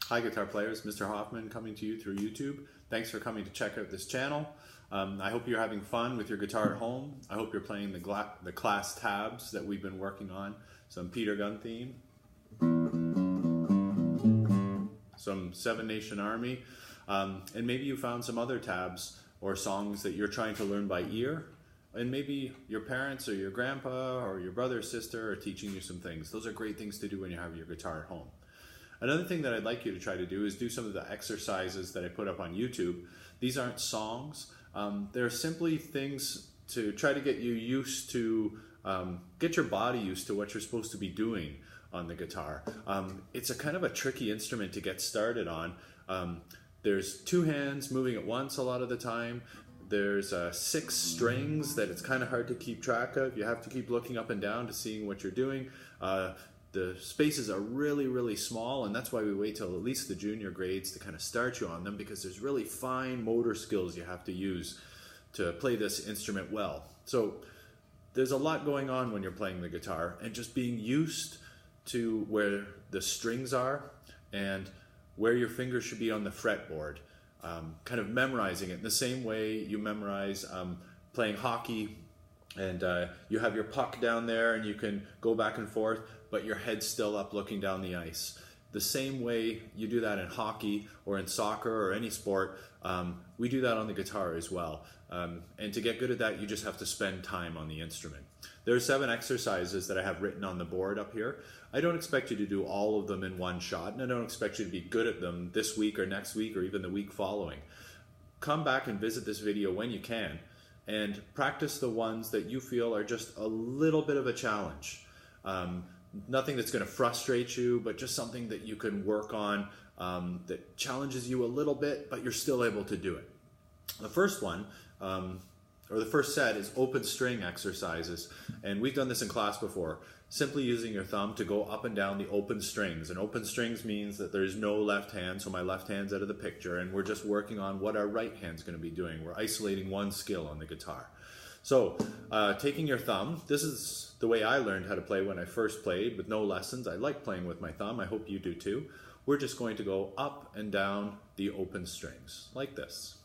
Hi guitar players, Mr. Hofman coming to you through YouTube. Thanks for coming to check out this channel. I hope you're having fun with your guitar at home. I hope you're playing the class tabs that we've been working on. Some Peter Gunn theme, some Seven Nation Army, and maybe you found some other tabs or songs that you're trying to learn by ear, and maybe your parents or your grandpa or your brother or sister are teaching you some things. Those are great things to do when you have your guitar at home. Another thing that I'd like you to try to do is do some of the exercises that I put up on YouTube. These aren't songs. They're simply things to try to get you used to, get your body used to what you're supposed to be doing on the guitar. It's a kind of a tricky instrument to get started on. There's two hands moving at once a lot of the time. There's 6 strings that it's kind of hard to keep track of. You have to keep looking up and down to seeing what you're doing. The spaces are really small, and that's why we wait till at least the junior grades to kind of start you on them, because there's really fine motor skills you have to use to play this instrument well. So there's a lot going on when you're playing the guitar, and just being used to where the strings are and where your fingers should be on the fretboard. Kind of memorizing it in the same way you memorize playing hockey, and you have your puck down there and you can go back and forth, but your head's still up looking down the ice. The same way you do that in hockey or in soccer or any sport, we do that on the guitar as well. And to get good at that, you just have to spend time on the instrument. There are 7 exercises that I have written on the board up here. I don't expect you to do all of them in one shot, and I don't expect you to be good at them this week or next week or even the week following. Come back and visit this video when you can, and practice the ones that you feel are just a little bit of a challenge. Nothing that's going to frustrate you, but just something that you can work on that challenges you a little bit, but you're still able to do it. The first one, or the first set, is open string exercises, and we've done this in class before. Simply using your thumb to go up and down the open strings, and open strings means that there's no left hand, so my left hand's out of the picture, and we're just working on what our right hand's going to be doing. We're isolating one skill on the guitar. So taking your thumb, this is the way I learned how to play when I first played with no lessons. I like playing with my thumb. I hope you do too. We're just going to go up and down the open strings like this.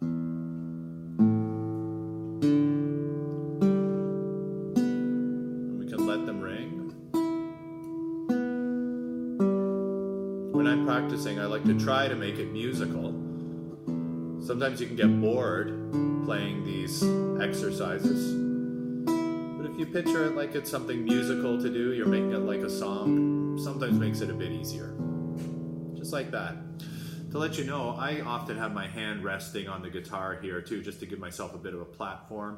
And we can let them ring. When I'm practicing, I like to try to make it musical. Sometimes you can get bored playing these exercises, but if you picture it like it's something musical to do, you're making it like a song, sometimes makes it a bit easier. Just like that. To let you know, I often have my hand resting on the guitar here too, just to give myself a bit of a platform.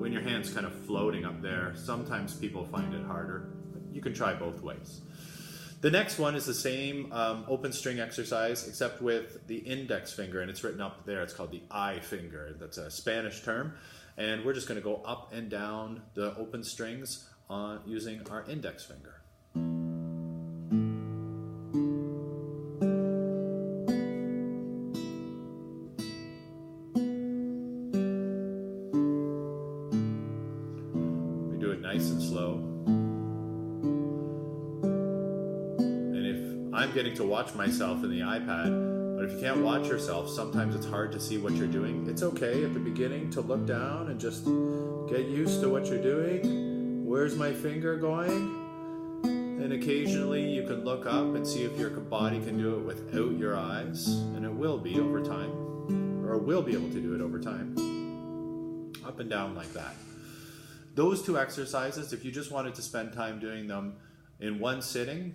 When your hand's kind of floating up there, sometimes people find it harder. You can try both ways. The next one is the same open string exercise, except with the index finger, and it's written up there. It's called the I finger. That's a Spanish term, and we're just going to go up and down the open strings using our index finger. We do it nice and slow. I'm getting to watch myself in the iPad, but if you can't watch yourself, sometimes it's hard to see what you're doing. It's okay at the beginning to look down and just get used to what you're doing. Where's my finger going? And occasionally you can look up and see if your body can do it without your eyes, and it will be over time, or will be able to do it over time. Up and down like that. Those 2 exercises, if you just wanted to spend time doing them in one sitting,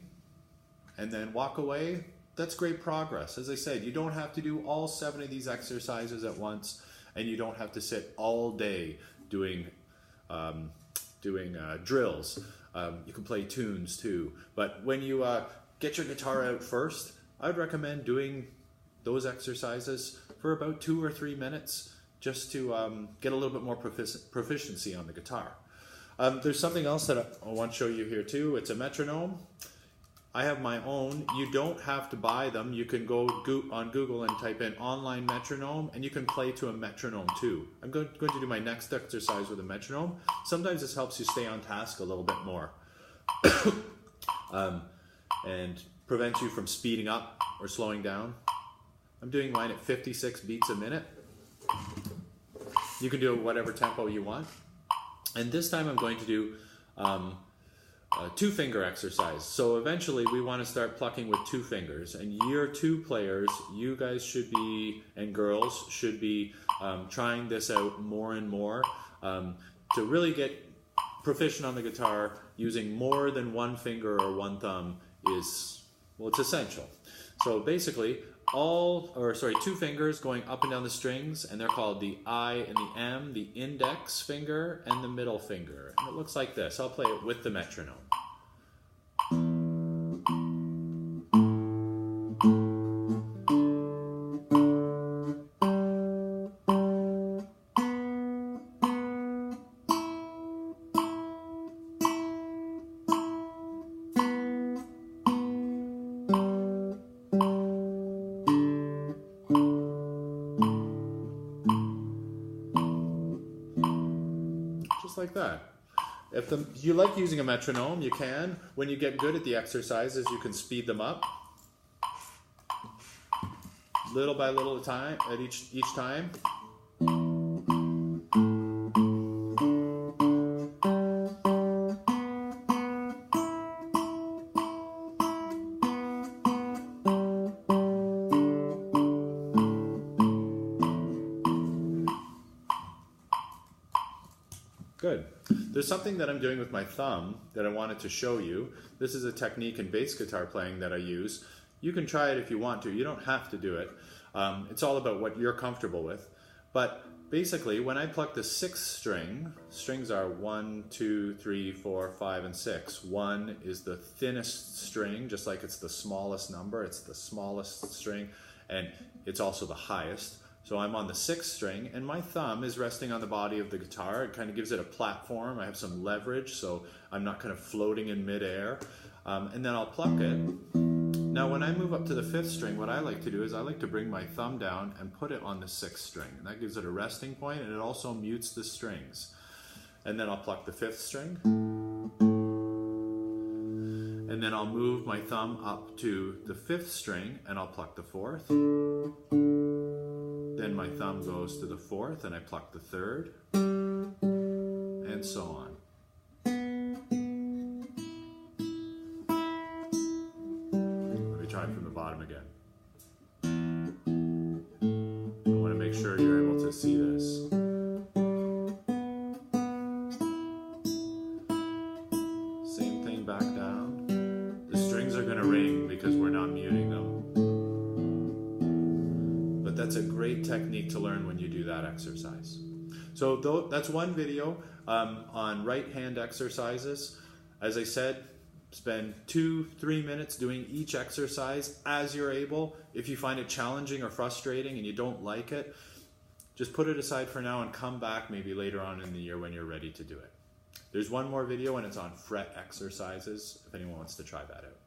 and then walk away, that's great progress. As I said, you don't have to do all 7 of these exercises at once, and you don't have to sit all day doing drills. You can play tunes too. But when you get your guitar out first, I would recommend doing those exercises for about 2 or 3 minutes, just to get a little bit more proficiency on the guitar. There's something else that I want to show you here too. It's a metronome. I have my own. You don't have to buy them. You can go on Google and type in online metronome, and you can play to a metronome too. I'm going to do my next exercise with a metronome. Sometimes this helps you stay on task a little bit more. and prevent you from speeding up or slowing down. I'm doing mine at 56 beats a minute. You can do it whatever tempo you want. And this time I'm going to do a 2-finger exercise. So eventually we want to start plucking with 2 fingers. And year 2 players, you guys should be, and girls should be trying this out more and more to really get proficient on the guitar. Using more than 1 finger or 1 thumb is, well, it's essential. So basically, 2 fingers going up and down the strings, and they're called the I and the M, the index finger and the middle finger. And it looks like this. I'll play it with the metronome. Just like that. If you like using a metronome, you can. When you get good at the exercises, you can speed them up. Little by little time at each time. Good. There's something that I'm doing with my thumb that I wanted to show you. This is a technique in bass guitar playing that I use. You can try it if you want to. You don't have to do it. It's all about what you're comfortable with. But basically, when I pluck the 6th string, strings are 1, 2, 3, 4, 5, and 6. 1 is the thinnest string, just like it's the smallest number. It's the smallest string, and it's also the highest. So I'm on the 6th string, and my thumb is resting on the body of the guitar. It kind of gives it a platform. I have some leverage, so I'm not kind of floating in midair. And then I'll pluck it. Now, when I move up to the 5th string, what I like to do is I like to bring my thumb down and put it on the 6th string. And that gives it a resting point, and it also mutes the strings. And then I'll pluck the 5th string. And then I'll move my thumb up to the 5th string, and I'll pluck the 4th. Then my thumb goes to the 4th, and I pluck the 3rd, and so on. Let me try from the bottom again. I want to make sure you're able to see this. Same thing back down. The strings are going to ring because we're not muting them. But that's a great technique to learn when you do that exercise. So that's one video on right hand exercises. As I said, spend 2-3 minutes doing each exercise as you're able. If you find it challenging or frustrating and you don't like it, just put it aside for now and come back maybe later on in the year when you're ready to do it. There's one more video and it's on fret exercises if anyone wants to try that out.